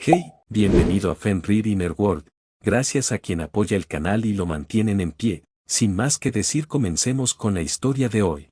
Hey, bienvenido a Fenrir Inner World, gracias a quien apoya el canal y lo mantienen en pie. Sin más que decir, comencemos con la historia de hoy.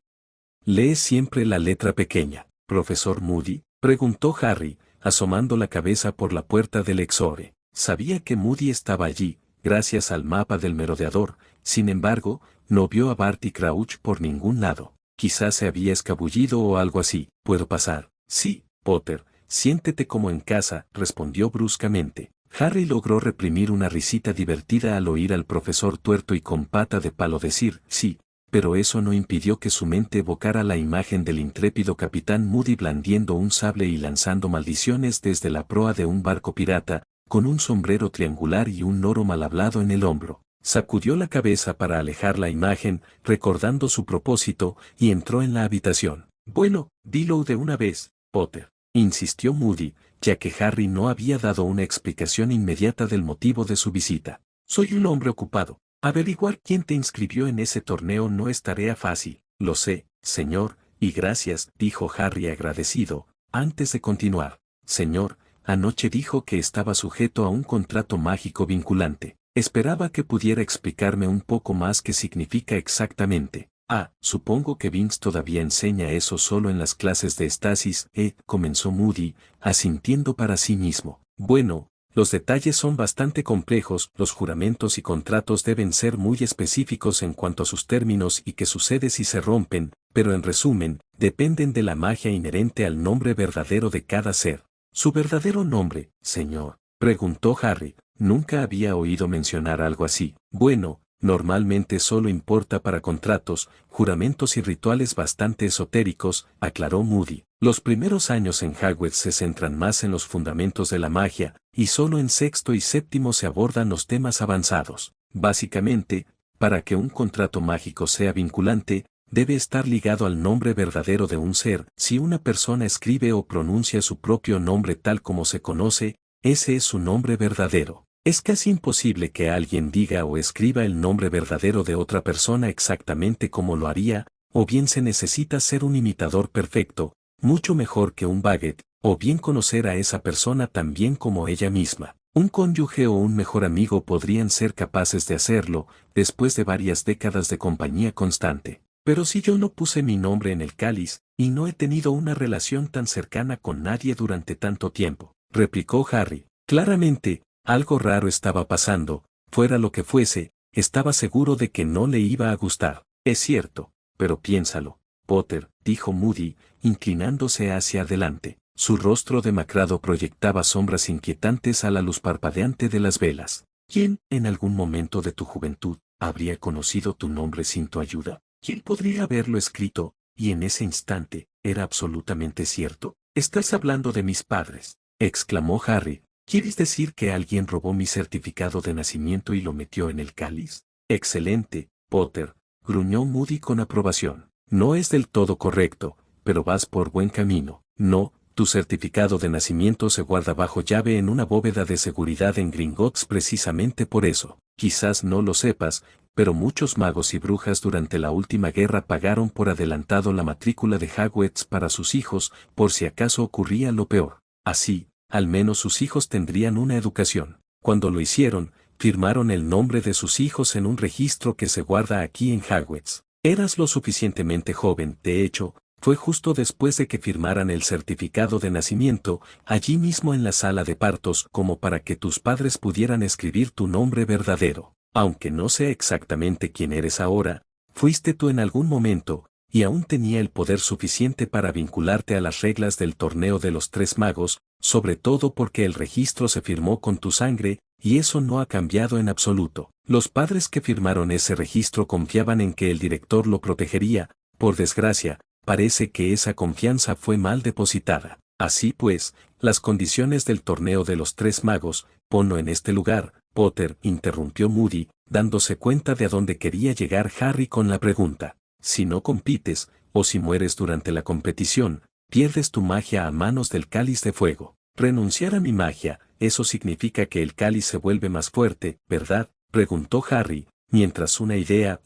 ¿Lees siempre la letra pequeña, profesor Moody?, preguntó Harry, asomando la cabeza por la puerta del exore. Sabía que Moody estaba allí, gracias al mapa del merodeador. Sin embargo, no vio a Barty Crouch por ningún lado. Quizás se había escabullido o algo así. ¿Puedo pasar? Sí, Potter. Siéntete como en casa, respondió bruscamente. Harry logró reprimir una risita divertida al oír al profesor tuerto y con pata de palo decir sí, pero eso no impidió que su mente evocara la imagen del intrépido capitán Moody blandiendo un sable y lanzando maldiciones desde la proa de un barco pirata, con un sombrero triangular y un loro mal hablado en el hombro. Sacudió la cabeza para alejar la imagen, recordando su propósito, y entró en la habitación. Bueno, dilo de una vez, Potter, insistió Moody, ya que Harry no había dado una explicación inmediata del motivo de su visita. Soy un hombre ocupado. Averiguar quién te inscribió en ese torneo no es tarea fácil. Lo sé, señor, y gracias, dijo Harry agradecido. Antes de continuar, señor, anoche dijo que estaba sujeto a un contrato mágico vinculante. Esperaba que pudiera explicarme un poco más qué significa exactamente. Ah, supongo que Binks todavía enseña eso solo en las clases de Stasis, comenzó Moody, asintiendo para sí mismo. Bueno, los detalles son bastante complejos, los juramentos y contratos deben ser muy específicos en cuanto a sus términos y qué sucede si se rompen, pero en resumen, dependen de la magia inherente al nombre verdadero de cada ser. ¿Su verdadero nombre, señor?, preguntó Harry. Nunca había oído mencionar algo así. Bueno, normalmente solo importa para contratos, juramentos y rituales bastante esotéricos, aclaró Moody. Los primeros años en Hogwarts se centran más en los fundamentos de la magia, y solo en sexto y séptimo se abordan los temas avanzados. Básicamente, para que un contrato mágico sea vinculante, debe estar ligado al nombre verdadero de un ser. Si una persona escribe o pronuncia su propio nombre tal como se conoce, ese es su nombre verdadero. Es casi imposible que alguien diga o escriba el nombre verdadero de otra persona exactamente como lo haría, o bien se necesita ser un imitador perfecto, mucho mejor que un Baggett, o bien conocer a esa persona tan bien como ella misma. Un cónyuge o un mejor amigo podrían ser capaces de hacerlo, después de varias décadas de compañía constante. Pero si yo no puse mi nombre en el cáliz, y no he tenido una relación tan cercana con nadie durante tanto tiempo, replicó Harry. Claramente, algo raro estaba pasando, fuera lo que fuese, estaba seguro de que no le iba a gustar. Es cierto, pero piénsalo, Potter, dijo Moody, inclinándose hacia adelante. Su rostro demacrado proyectaba sombras inquietantes a la luz parpadeante de las velas. ¿Quién, en algún momento de tu juventud, habría conocido tu nombre sin tu ayuda? ¿Quién podría haberlo escrito, y en ese instante, era absolutamente cierto? Estás hablando de mis padres, exclamó Harry. ¿Quieres decir que alguien robó mi certificado de nacimiento y lo metió en el cáliz? Excelente, Potter, gruñó Moody con aprobación. No es del todo correcto, pero vas por buen camino. No, tu certificado de nacimiento se guarda bajo llave en una bóveda de seguridad en Gringotts precisamente por eso. Quizás no lo sepas, pero muchos magos y brujas durante la última guerra pagaron por adelantado la matrícula de Hogwarts para sus hijos, por si acaso ocurría lo peor. Así, al menos sus hijos tendrían una educación. Cuando lo hicieron, firmaron el nombre de sus hijos en un registro que se guarda aquí en Hogwarts. Eras lo suficientemente joven, de hecho, fue justo después de que firmaran el certificado de nacimiento, allí mismo en la sala de partos, como para que tus padres pudieran escribir tu nombre verdadero. Aunque no sé exactamente quién eres ahora, fuiste tú en algún momento, y aún tenía el poder suficiente para vincularte a las reglas del torneo de los tres magos, sobre todo porque el registro se firmó con tu sangre, y eso no ha cambiado en absoluto. Los padres que firmaron ese registro confiaban en que el director lo protegería. Por desgracia, parece que esa confianza fue mal depositada. Así pues, las condiciones del torneo de los tres magos, ponlo en este lugar, Potter, interrumpió Moody, dándose cuenta de a dónde quería llegar Harry con la pregunta. Si no compites, o si mueres durante la competición, pierdes tu magia a manos del cáliz de fuego. Renunciar a mi magia, eso significa que el cáliz se vuelve más fuerte, ¿verdad?, preguntó Harry, mientras una idea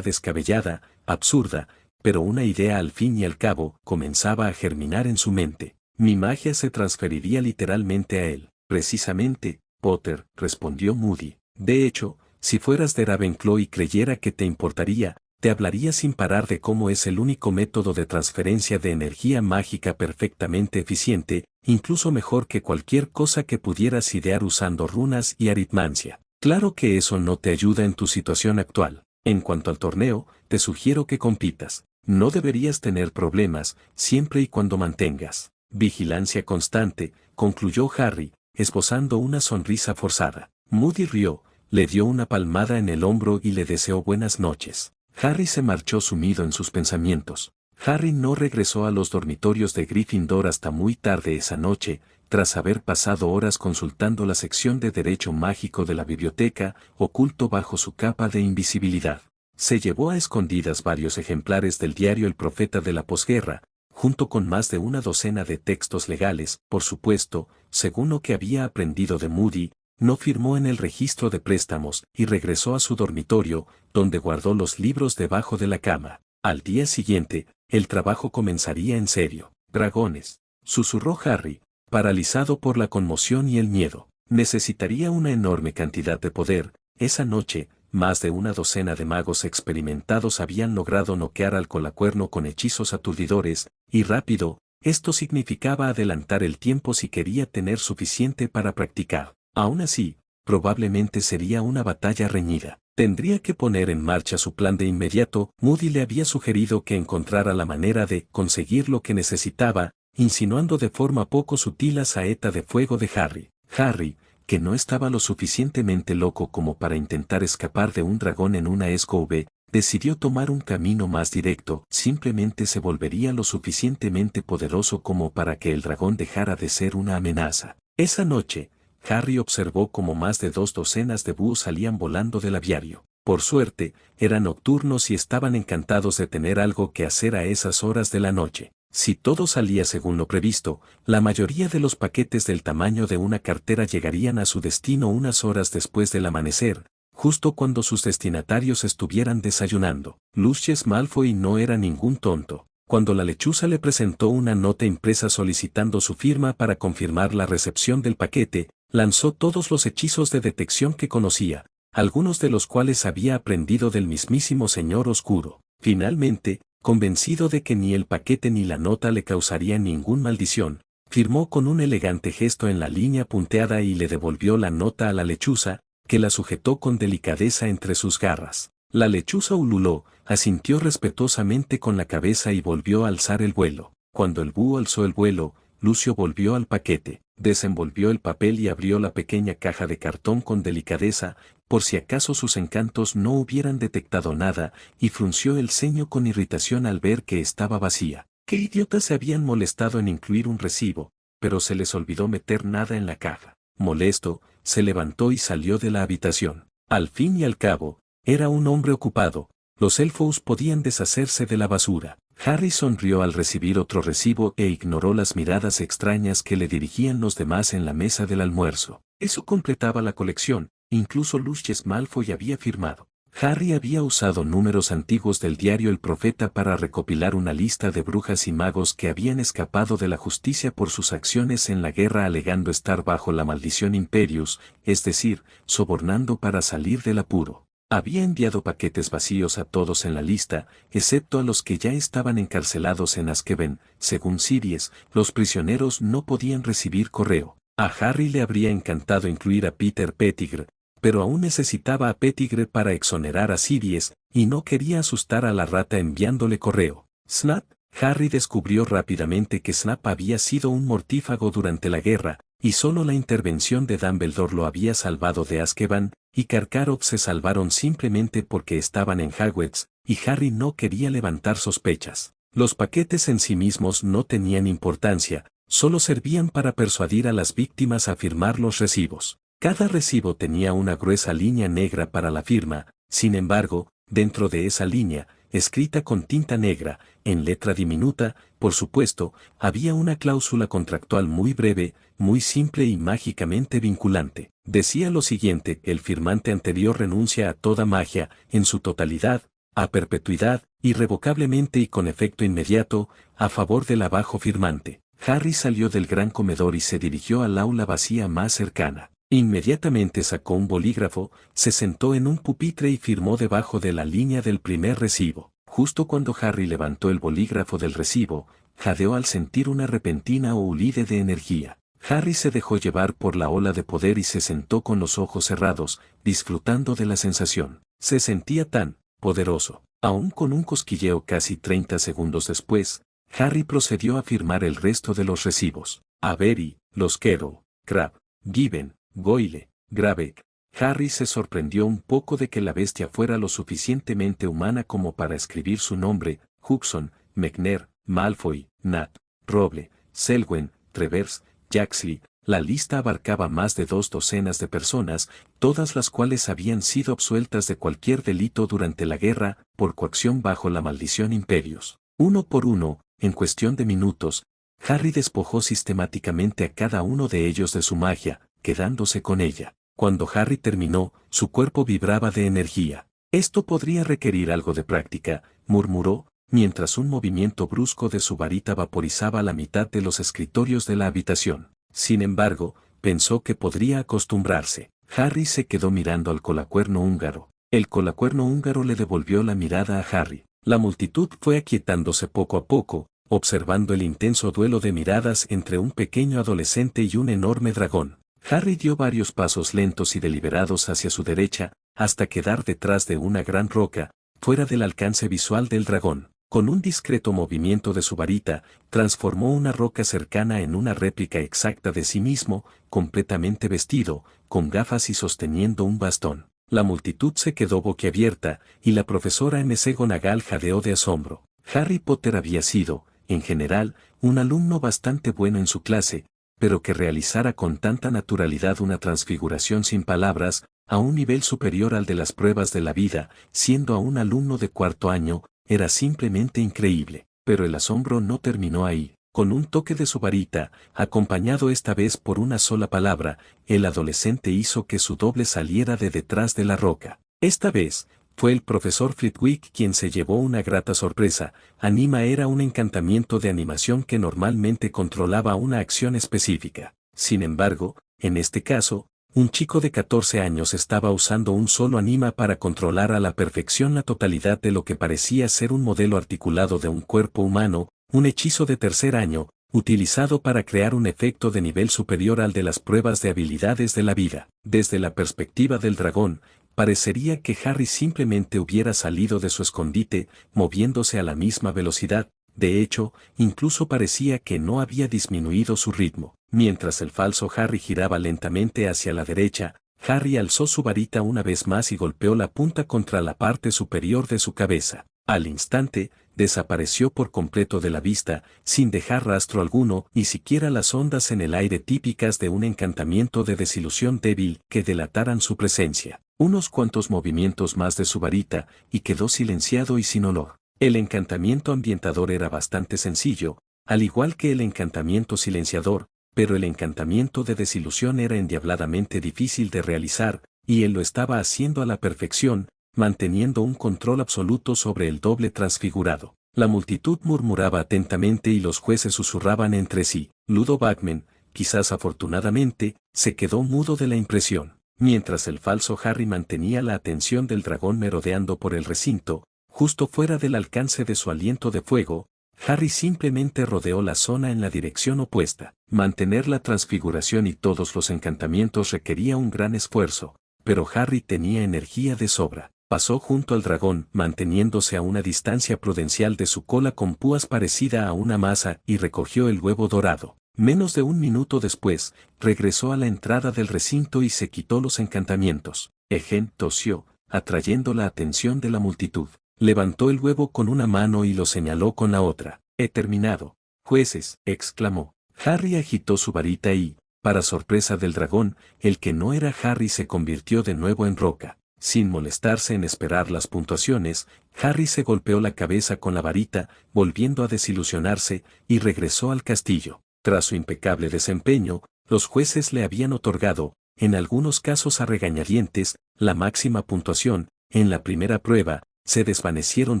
descabellada, absurda, pero una idea al fin y al cabo, comenzaba a germinar en su mente. Mi magia se transferiría literalmente a él. Precisamente, Potter, respondió Moody. De hecho, si fueras de Ravenclaw y creyera que te importaría, te hablaría sin parar de cómo es el único método de transferencia de energía mágica perfectamente eficiente, incluso mejor que cualquier cosa que pudieras idear usando runas y aritmancia. Claro que eso no te ayuda en tu situación actual. En cuanto al torneo, te sugiero que compitas. No deberías tener problemas, siempre y cuando mantengas vigilancia constante, concluyó Harry, esbozando una sonrisa forzada. Moody rió, le dio una palmada en el hombro y le deseó buenas noches. Harry se marchó sumido en sus pensamientos. Harry no regresó a los dormitorios de Gryffindor hasta muy tarde esa noche, tras haber pasado horas consultando la sección de Derecho Mágico de la biblioteca, oculto bajo su capa de invisibilidad. Se llevó a escondidas varios ejemplares del diario El Profeta de la posguerra, junto con más de una docena de textos legales, por supuesto, según lo que había aprendido de Moody. No firmó en el registro de préstamos y regresó a su dormitorio, donde guardó los libros debajo de la cama. Al día siguiente, el trabajo comenzaría en serio. Dragones, susurró Harry, paralizado por la conmoción y el miedo. Necesitaría una enorme cantidad de poder. Esa noche, más de una docena de magos experimentados habían logrado noquear al Colacuerno con hechizos aturdidores, y rápido. Esto significaba adelantar el tiempo si quería tener suficiente para practicar. Aún así, probablemente sería una batalla reñida. Tendría que poner en marcha su plan de inmediato. Moody le había sugerido que encontrara la manera de conseguir lo que necesitaba, insinuando de forma poco sutil la saeta de fuego de Harry. Harry, que no estaba lo suficientemente loco como para intentar escapar de un dragón en una escove, decidió tomar un camino más directo. Simplemente se volvería lo suficientemente poderoso como para que el dragón dejara de ser una amenaza. Esa noche, Harry observó cómo más de 2 docenas de búhos salían volando del aviario. Por suerte, eran nocturnos y estaban encantados de tener algo que hacer a esas horas de la noche. Si todo salía según lo previsto, la mayoría de los paquetes del tamaño de una cartera llegarían a su destino unas horas después del amanecer, justo cuando sus destinatarios estuvieran desayunando. Lucius Malfoy no era ningún tonto. Cuando la lechuza le presentó una nota impresa solicitando su firma para confirmar la recepción del paquete, lanzó todos los hechizos de detección que conocía, algunos de los cuales había aprendido del mismísimo Señor Oscuro. Finalmente, convencido de que ni el paquete ni la nota le causarían ninguna maldición, firmó con un elegante gesto en la línea punteada y le devolvió la nota a la lechuza, que la sujetó con delicadeza entre sus garras. La lechuza ululó, asintió respetuosamente con la cabeza y volvió a alzar el vuelo. Cuando el búho alzó el vuelo, Lucio volvió al paquete, desenvolvió el papel y abrió la pequeña caja de cartón con delicadeza, por si acaso sus encantos no hubieran detectado nada, y frunció el ceño con irritación al ver que estaba vacía. ¡Qué idiotas se habían molestado en incluir un recibo! Pero se les olvidó meter nada en la caja. Molesto, se levantó y salió de la habitación. Al fin y al cabo, era un hombre ocupado. Los elfos podían deshacerse de la basura. Harry sonrió al recibir otro recibo e ignoró las miradas extrañas que le dirigían los demás en la mesa del almuerzo. Eso completaba la colección, incluso Lucius Malfoy había firmado. Harry había usado números antiguos del diario El Profeta para recopilar una lista de brujas y magos que habían escapado de la justicia por sus acciones en la guerra alegando estar bajo la maldición Imperius, es decir, sobornando para salir del apuro. Había enviado paquetes vacíos a todos en la lista, excepto a los que ya estaban encarcelados en Azkaban. Según Sirius, los prisioneros no podían recibir correo. A Harry le habría encantado incluir a Peter Pettigrew, pero aún necesitaba a Pettigrew para exonerar a Sirius, y no quería asustar a la rata enviándole correo. Snap. Harry descubrió rápidamente que Snap había sido un mortífago durante la guerra, y solo la intervención de Dumbledore lo había salvado de Azkaban, y Karkaroff se salvaron simplemente porque estaban en Hogwarts, y Harry no quería levantar sospechas. Los paquetes en sí mismos no tenían importancia, solo servían para persuadir a las víctimas a firmar los recibos. Cada recibo tenía una gruesa línea negra para la firma. Sin embargo, dentro de esa línea, escrita con tinta negra, en letra diminuta, por supuesto, había una cláusula contractual muy breve, muy simple y mágicamente vinculante. Decía lo siguiente: el firmante anterior renuncia a toda magia, en su totalidad, a perpetuidad, irrevocablemente y con efecto inmediato, a favor del abajo firmante. Harry salió del gran comedor y se dirigió al aula vacía más cercana. Inmediatamente sacó un bolígrafo, se sentó en un pupitre y firmó debajo de la línea del primer recibo. Justo cuando Harry levantó el bolígrafo del recibo, jadeó al sentir una repentina huida de energía. Harry se dejó llevar por la ola de poder y se sentó con los ojos cerrados, disfrutando de la sensación. Se sentía tan poderoso. Aún con un cosquilleo casi 30 segundos después, Harry procedió a firmar el resto de los recibos. Avery, los Quero, Crabbe, Given, Goyle, Grabeck. Harry se sorprendió un poco de que la bestia fuera lo suficientemente humana como para escribir su nombre: Hudson, McNair, Malfoy, Nat, Roble, Selwyn, Travers, Jaxley. La lista abarcaba más de 2 docenas de personas, todas las cuales habían sido absueltas de cualquier delito durante la guerra, por coacción bajo la maldición Imperios. Uno por uno, en cuestión de minutos, Harry despojó sistemáticamente a cada uno de ellos de su magia, quedándose con ella. Cuando Harry terminó, su cuerpo vibraba de energía. Esto podría requerir algo de práctica, murmuró, mientras un movimiento brusco de su varita vaporizaba la mitad de los escritorios de la habitación. Sin embargo, pensó que podría acostumbrarse. Harry se quedó mirando al colacuerno húngaro. El colacuerno húngaro le devolvió la mirada a Harry. La multitud fue aquietándose poco a poco, observando el intenso duelo de miradas entre un pequeño adolescente y un enorme dragón. Harry dio varios pasos lentos y deliberados hacia su derecha, hasta quedar detrás de una gran roca, fuera del alcance visual del dragón. Con un discreto movimiento de su varita, transformó una roca cercana en una réplica exacta de sí mismo, completamente vestido, con gafas y sosteniendo un bastón. La multitud se quedó boquiabierta, y la profesora McGonagall jadeó de asombro. Harry Potter había sido, en general, un alumno bastante bueno en su clase, pero que realizara con tanta naturalidad una transfiguración sin palabras, a un nivel superior al de las pruebas de la vida, siendo aún alumno de 4º año, era simplemente increíble. Pero el asombro no terminó ahí. Con un toque de su varita, acompañado esta vez por una sola palabra, el adolescente hizo que su doble saliera de detrás de la roca. Esta vez, fue el profesor Flitwick quien se llevó una grata sorpresa. Anima era un encantamiento de animación que normalmente controlaba una acción específica. Sin embargo, en este caso, un chico de 14 años estaba usando un solo anima para controlar a la perfección la totalidad de lo que parecía ser un modelo articulado de un cuerpo humano, un hechizo de 3er año, utilizado para crear un efecto de nivel superior al de las pruebas de habilidades de la vida. Desde la perspectiva del dragón, parecería que Harry simplemente hubiera salido de su escondite, moviéndose a la misma velocidad. De hecho, incluso parecía que no había disminuido su ritmo. Mientras el falso Harry giraba lentamente hacia la derecha, Harry alzó su varita una vez más y golpeó la punta contra la parte superior de su cabeza. Al instante, desapareció por completo de la vista, sin dejar rastro alguno, ni siquiera las ondas en el aire típicas de un encantamiento de desilusión débil que delataran su presencia. Unos cuantos movimientos más de su varita, y quedó silenciado y sin olor. El encantamiento ambientador era bastante sencillo, al igual que el encantamiento silenciador, pero el encantamiento de desilusión era endiabladamente difícil de realizar, y él lo estaba haciendo a la perfección, manteniendo un control absoluto sobre el doble transfigurado. La multitud murmuraba atentamente y los jueces susurraban entre sí. Ludo Bagman, quizás afortunadamente, se quedó mudo de la impresión. Mientras el falso Harry mantenía la atención del dragón merodeando por el recinto, justo fuera del alcance de su aliento de fuego, Harry simplemente rodeó la zona en la dirección opuesta. Mantener la transfiguración y todos los encantamientos requería un gran esfuerzo, pero Harry tenía energía de sobra. Pasó junto al dragón, manteniéndose a una distancia prudencial de su cola con púas parecida a una masa, y recogió el huevo dorado. Menos de un minuto después, regresó a la entrada del recinto y se quitó los encantamientos. Egen tosió, atrayendo la atención de la multitud. Levantó el huevo con una mano y lo señaló con la otra. «He terminado. Jueces», exclamó. Harry agitó su varita y, para sorpresa del dragón, el que no era Harry se convirtió de nuevo en roca. Sin molestarse en esperar las puntuaciones, Harry se golpeó la cabeza con la varita, volviendo a desilusionarse, y regresó al castillo. Tras su impecable desempeño, los jueces le habían otorgado, en algunos casos a regañadientes, la máxima puntuación. En la primera prueba, se desvanecieron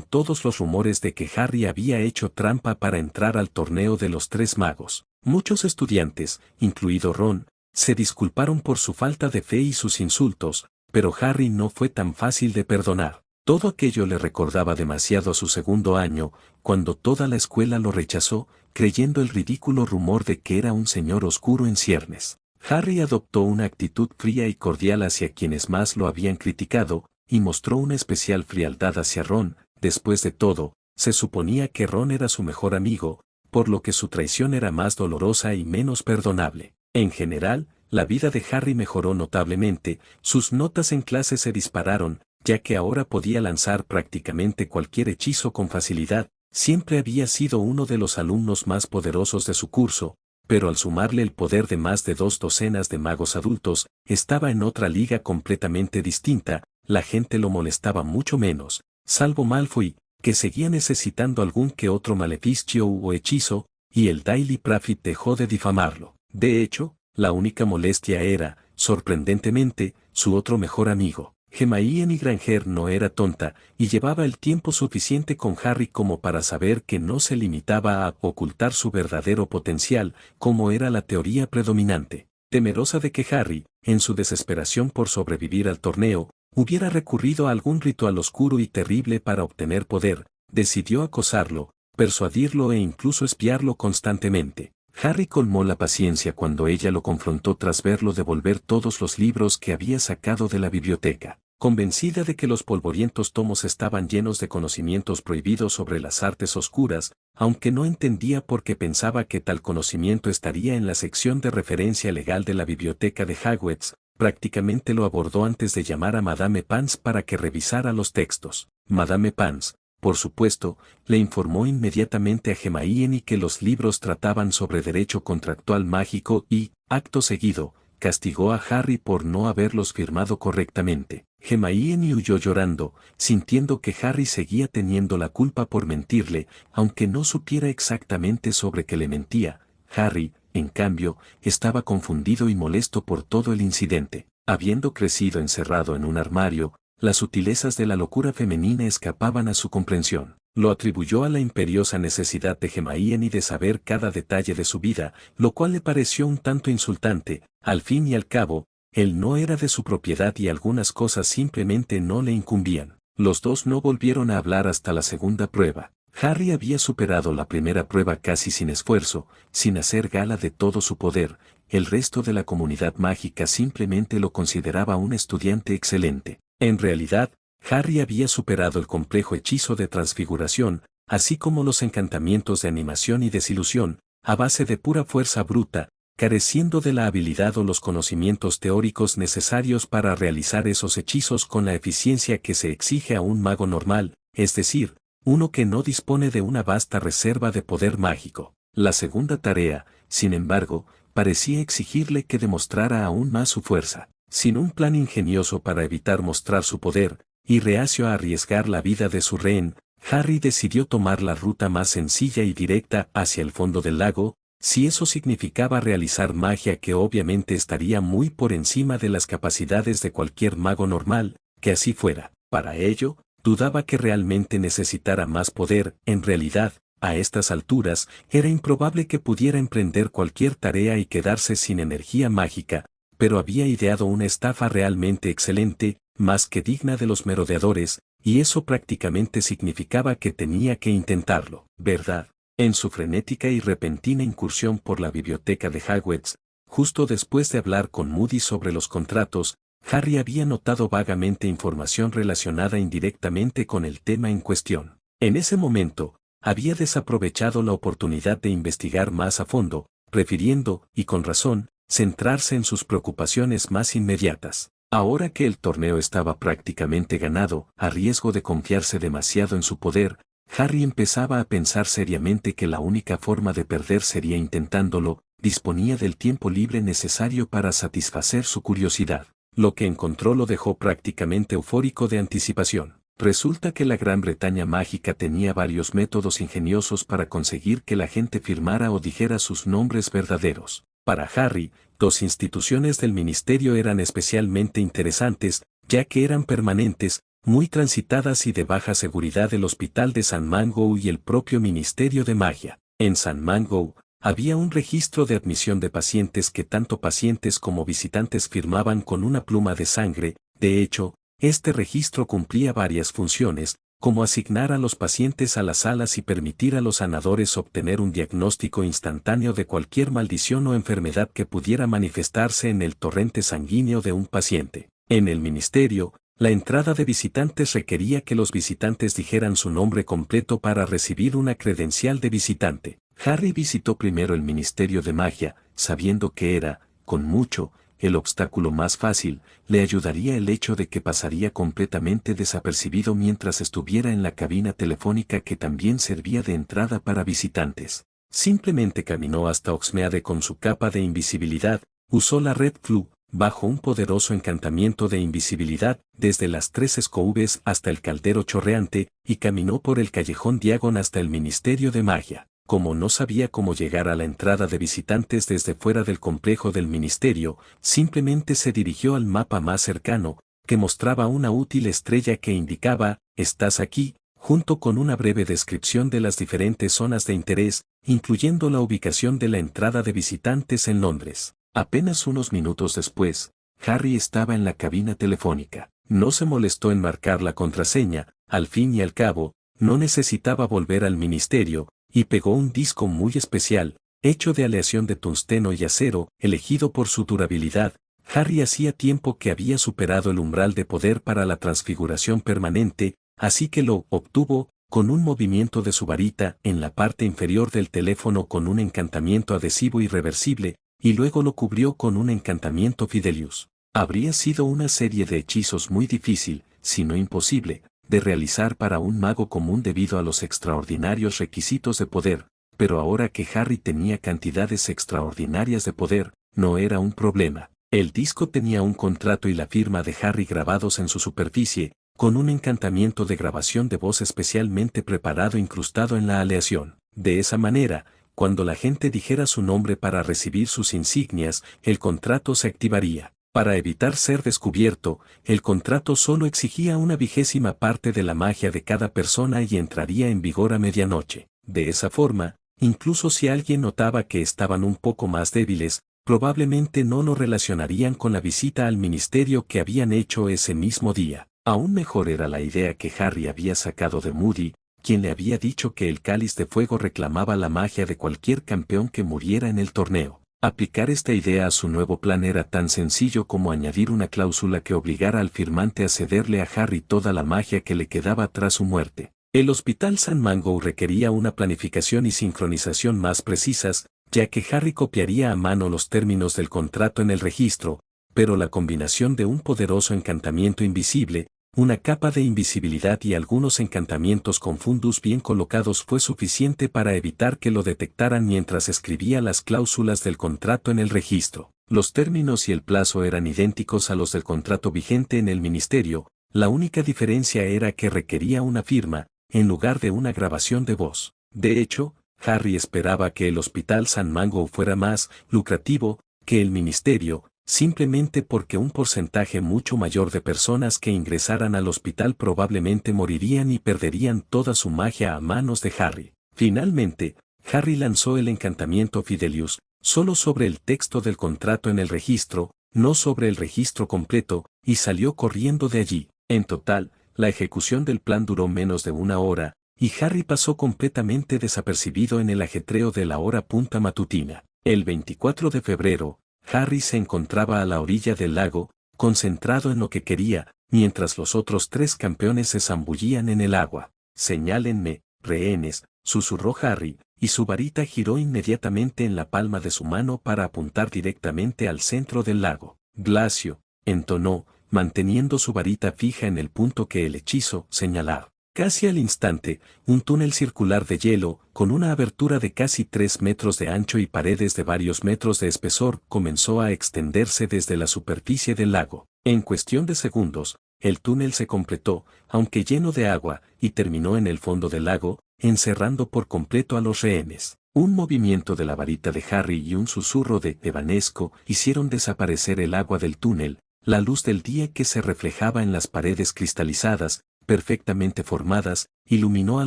todos los rumores de que Harry había hecho trampa para entrar al torneo de los 3 magos. Muchos estudiantes, incluido Ron, se disculparon por su falta de fe y sus insultos, pero Harry no fue tan fácil de perdonar. Todo aquello le recordaba demasiado a su segundo año, cuando toda la escuela lo rechazó, creyendo el ridículo rumor de que era un señor oscuro en ciernes. Harry adoptó una actitud fría y cordial hacia quienes más lo habían criticado, y mostró una especial frialdad hacia Ron. Después de todo, se suponía que Ron era su mejor amigo, por lo que su traición era más dolorosa y menos perdonable. En general, la vida de Harry mejoró notablemente, sus notas en clase se dispararon, ya que ahora podía lanzar prácticamente cualquier hechizo con facilidad. Siempre había sido uno de los alumnos más poderosos de su curso, pero al sumarle el poder de más de 2 docenas de magos adultos, estaba en otra liga completamente distinta. La gente lo molestaba mucho menos, salvo Malfoy, que seguía necesitando algún que otro maleficio o hechizo, y el Daily Prophet dejó de difamarlo. De hecho, la única molestia era, sorprendentemente, su otro mejor amigo. Hermione Granger no era tonta, y llevaba el tiempo suficiente con Harry como para saber que no se limitaba a ocultar su verdadero potencial, como era la teoría predominante. Temerosa de que Harry, en su desesperación por sobrevivir al torneo, hubiera recurrido a algún ritual oscuro y terrible para obtener poder, decidió acosarlo, persuadirlo e incluso espiarlo constantemente. Harry colmó la paciencia cuando ella lo confrontó tras verlo devolver todos los libros que había sacado de la biblioteca. Convencida de que los polvorientos tomos estaban llenos de conocimientos prohibidos sobre las artes oscuras, aunque no entendía por qué pensaba que tal conocimiento estaría en la sección de referencia legal de la biblioteca de Hogwarts, prácticamente lo abordó antes de llamar a Madame Pans para que revisara los textos. Madame Pans, por supuesto, le informó inmediatamente a Hermione que los libros trataban sobre derecho contractual mágico y, acto seguido, castigó a Harry por no haberlos firmado correctamente. Hermione huyó llorando, sintiendo que Harry seguía teniendo la culpa por mentirle, aunque no supiera exactamente sobre qué le mentía. Harry, en cambio, estaba confundido y molesto por todo el incidente. Habiendo crecido encerrado en un armario, las sutilezas de la locura femenina escapaban a su comprensión. Lo atribuyó a la imperiosa necesidad de Hermione de saber cada detalle de su vida, lo cual le pareció un tanto insultante. Al fin y al cabo, él no era de su propiedad y algunas cosas simplemente no le incumbían. Los dos no volvieron a hablar hasta la segunda prueba. Harry había superado la primera prueba casi sin esfuerzo, sin hacer gala de todo su poder. El resto de la comunidad mágica simplemente lo consideraba un estudiante excelente. En realidad, Harry había superado el complejo hechizo de transfiguración, así como los encantamientos de animación y desilusión, a base de pura fuerza bruta, careciendo de la habilidad o los conocimientos teóricos necesarios para realizar esos hechizos con la eficiencia que se exige a un mago normal, es decir, uno que no dispone de una vasta reserva de poder mágico. La segunda tarea, sin embargo, parecía exigirle que demostrara aún más su fuerza. Sin un plan ingenioso para evitar mostrar su poder, y reacio a arriesgar la vida de su rehén, Harry decidió tomar la ruta más sencilla y directa hacia el fondo del lago, si eso significaba realizar magia que obviamente estaría muy por encima de las capacidades de cualquier mago normal, que así fuera. Para ello, dudaba que realmente necesitara más poder. En realidad, a estas alturas, era improbable que pudiera emprender cualquier tarea y quedarse sin energía mágica, pero había ideado una estafa realmente excelente, más que digna de los merodeadores, y eso prácticamente significaba que tenía que intentarlo, ¿verdad? En su frenética y repentina incursión por la biblioteca de Hogwarts, justo después de hablar con Moody sobre los contratos, Harry había notado vagamente información relacionada indirectamente con el tema en cuestión. En ese momento, había desaprovechado la oportunidad de investigar más a fondo, prefiriendo, y con razón, centrarse en sus preocupaciones más inmediatas. Ahora que el torneo estaba prácticamente ganado, a riesgo de confiarse demasiado en su poder, Harry empezaba a pensar seriamente que la única forma de perder sería intentándolo. Disponía del tiempo libre necesario para satisfacer su curiosidad. Lo que encontró lo dejó prácticamente eufórico de anticipación. Resulta que la Gran Bretaña mágica tenía varios métodos ingeniosos para conseguir que la gente firmara o dijera sus nombres verdaderos. Para Harry, 2 instituciones del ministerio eran especialmente interesantes, ya que eran permanentes, muy transitadas y de baja seguridad: el Hospital de St. Mungo y el propio Ministerio de Magia. En St. Mungo, había un registro de admisión de pacientes que tanto pacientes como visitantes firmaban con una pluma de sangre. De hecho, este registro cumplía varias funciones, como asignar a los pacientes a las salas y permitir a los sanadores obtener un diagnóstico instantáneo de cualquier maldición o enfermedad que pudiera manifestarse en el torrente sanguíneo de un paciente. En el ministerio, la entrada de visitantes requería que los visitantes dijeran su nombre completo para recibir una credencial de visitante. Harry visitó primero el Ministerio de Magia, sabiendo que era, con mucho, el obstáculo más fácil. Le ayudaría el hecho de que pasaría completamente desapercibido mientras estuviera en la cabina telefónica que también servía de entrada para visitantes. Simplemente caminó hasta Hogsmeade con su capa de invisibilidad, usó la Red Flu, bajo un poderoso encantamiento de invisibilidad, desde las 3 Scoobies hasta el caldero chorreante, y caminó por el callejón Diagon hasta el Ministerio de Magia. Como no sabía cómo llegar a la entrada de visitantes desde fuera del complejo del ministerio, simplemente se dirigió al mapa más cercano, que mostraba una útil estrella que indicaba, «Estás aquí», junto con una breve descripción de las diferentes zonas de interés, incluyendo la ubicación de la entrada de visitantes en Londres. Apenas unos minutos después, Harry estaba en la cabina telefónica. No se molestó en marcar la contraseña, al fin y al cabo, no necesitaba volver al ministerio, y pegó un disco muy especial, hecho de aleación de tungsteno y acero, elegido por su durabilidad. Harry hacía tiempo que había superado el umbral de poder para la transfiguración permanente, así que lo obtuvo, con un movimiento de su varita en la parte inferior del teléfono con un encantamiento adhesivo irreversible, y luego lo cubrió con un encantamiento Fidelius. Habría sido una serie de hechizos muy difícil, si no imposible, de realizar para un mago común debido a los extraordinarios requisitos de poder, pero ahora que Harry tenía cantidades extraordinarias de poder, no era un problema. El disco tenía un contrato y la firma de Harry grabados en su superficie, con un encantamiento de grabación de voz especialmente preparado incrustado en la aleación. De esa manera, cuando la gente dijera su nombre para recibir sus insignias, el contrato se activaría. Para evitar ser descubierto, el contrato solo exigía 1/20 parte de la magia de cada persona y entraría en vigor a medianoche. De esa forma, incluso si alguien notaba que estaban un poco más débiles, probablemente no lo relacionarían con la visita al ministerio que habían hecho ese mismo día. Aún mejor era la idea que Harry había sacado de Moody, quien le había dicho que el cáliz de fuego reclamaba la magia de cualquier campeón que muriera en el torneo. Aplicar esta idea a su nuevo plan era tan sencillo como añadir una cláusula que obligara al firmante a cederle a Harry toda la magia que le quedaba tras su muerte. El Hospital St. Mungo requería una planificación y sincronización más precisas, ya que Harry copiaría a mano los términos del contrato en el registro, pero la combinación de un poderoso encantamiento invisible, una capa de invisibilidad y algunos encantamientos con fundus bien colocados fue suficiente para evitar que lo detectaran mientras escribía las cláusulas del contrato en el registro. Los términos y el plazo eran idénticos a los del contrato vigente en el ministerio, la única diferencia era que requería una firma, en lugar de una grabación de voz. De hecho, Harry esperaba que el Hospital St. Mungo fuera más lucrativo que el ministerio, simplemente porque un porcentaje mucho mayor de personas que ingresaran al hospital probablemente morirían y perderían toda su magia a manos de Harry. Finalmente, Harry lanzó el encantamiento Fidelius, solo sobre el texto del contrato en el registro, no sobre el registro completo, y salió corriendo de allí. En total, la ejecución del plan duró menos de 1 hora, y Harry pasó completamente desapercibido en el ajetreo de la hora punta matutina. El 24 de febrero, Harry se encontraba a la orilla del lago, concentrado en lo que quería, mientras los otros 3 campeones se zambullían en el agua. «Señálenme, rehenes», susurró Harry, y su varita giró inmediatamente en la palma de su mano para apuntar directamente al centro del lago. «Glacio», entonó, manteniendo su varita fija en el punto que el hechizo señalaba. Casi al instante, un túnel circular de hielo, con una abertura de casi 3 metros de ancho y paredes de varios metros de espesor, comenzó a extenderse desde la superficie del lago. En cuestión de segundos, el túnel se completó, aunque lleno de agua, y terminó en el fondo del lago, encerrando por completo a los rehenes. Un movimiento de la varita de Harry y un susurro de evanesco hicieron desaparecer el agua del túnel. La luz del día que se reflejaba en las paredes cristalizadas, perfectamente formadas, iluminó a